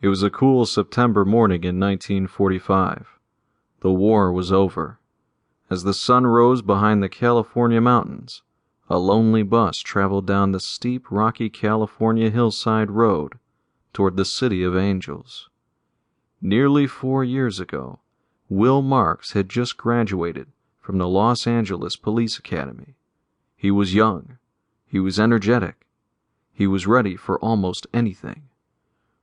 It was a cool September morning in 1945. The war was over. As the sun rose behind the California mountains, a lonely bus traveled down the steep, rocky California hillside road toward the City of Angels. Nearly 4 years ago, Will Marks had just graduated from the Los Angeles Police Academy. He was young. He was energetic. He was ready for almost anything.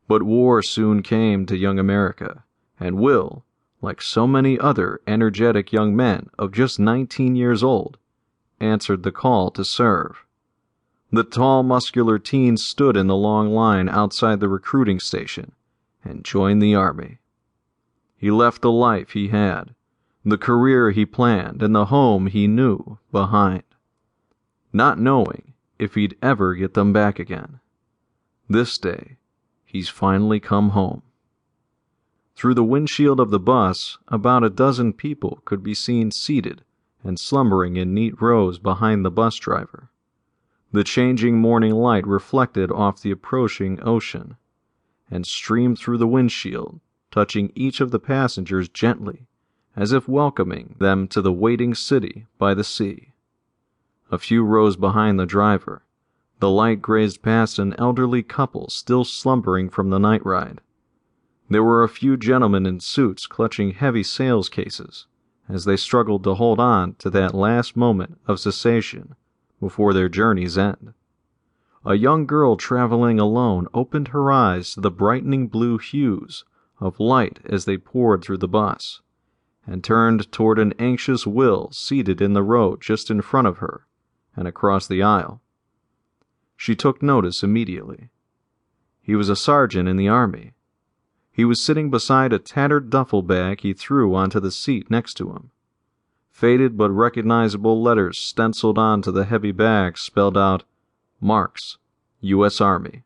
But war soon came to young America, and Will, like so many other energetic young men of just 19 years old, answered the call to serve. The tall, muscular teen stood in the long line outside the recruiting station and joined the Army. He left the life he had, the career he planned, and the home he knew behind, not knowing if he'd ever get them back again. This day, he's finally come home. Through the windshield of the bus, about a dozen people could be seen seated and slumbering in neat rows behind the bus driver. The changing morning light reflected off the approaching ocean and streamed through the windshield, touching each of the passengers gently, as if welcoming them to the waiting city by the sea. A few rows behind the driver, the light grazed past an elderly couple still slumbering from the night ride. There were a few gentlemen in suits clutching heavy sales cases as they struggled to hold on to that last moment of cessation before their journey's end. A young girl traveling alone opened her eyes to the brightening blue hues of light as they poured through the bus, and turned toward an anxious Will seated in the row just in front of her and across the aisle. She took notice immediately. He was a sergeant in the Army. He was sitting beside a tattered duffel bag he threw onto the seat next to him. Faded but recognizable letters stenciled onto the heavy bag spelled out, "Marks, U.S. Army."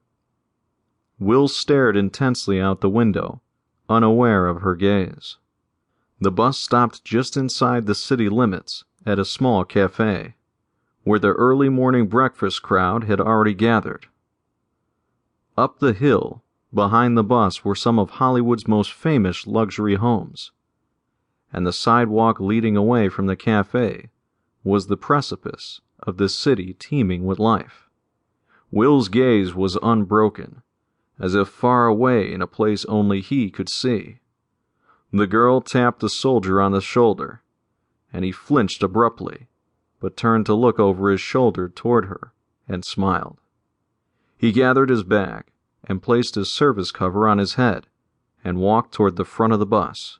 Will stared intensely out the window, unaware of her gaze. The bus stopped just inside the city limits at a small cafe, where the early morning breakfast crowd had already gathered. Up the hill, behind the bus, were some of Hollywood's most famous luxury homes, and the sidewalk leading away from the cafe was the precipice of the city teeming with life. Will's gaze was unbroken, as if far away in a place only he could see. The girl tapped the soldier on the shoulder, and he flinched abruptly, but turned to look over his shoulder toward her and smiled. He gathered his bag and placed his service cover on his head and walked toward the front of the bus.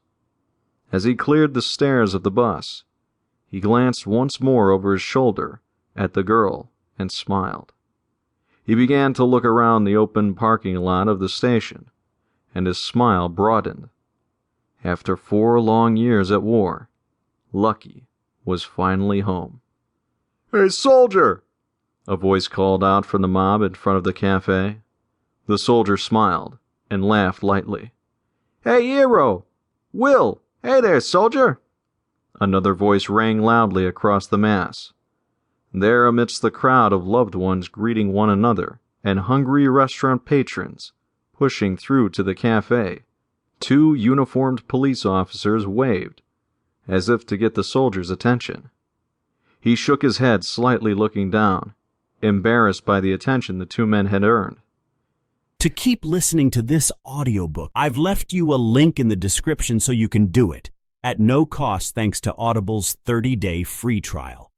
As he cleared the stairs of the bus, he glanced once more over his shoulder at the girl and smiled. He began to look around the open parking lot of the station, and his smile broadened. After 4 long years at war, Lucky was finally home. "Hey, soldier!" a voice called out from the mob in front of the cafe. The soldier smiled and laughed lightly. "Hey, hero! Will! Hey there, soldier!" Another voice rang loudly across the mass. There, amidst the crowd of loved ones greeting one another and hungry restaurant patrons pushing through to the cafe, 2 uniformed police officers waved, as if to get the soldier's attention. He shook his head slightly, looking down, embarrassed by the attention the 2 men had earned. To keep listening to this audiobook, I've left you a link in the description so you can do it, at no cost thanks to Audible's 30-day free trial.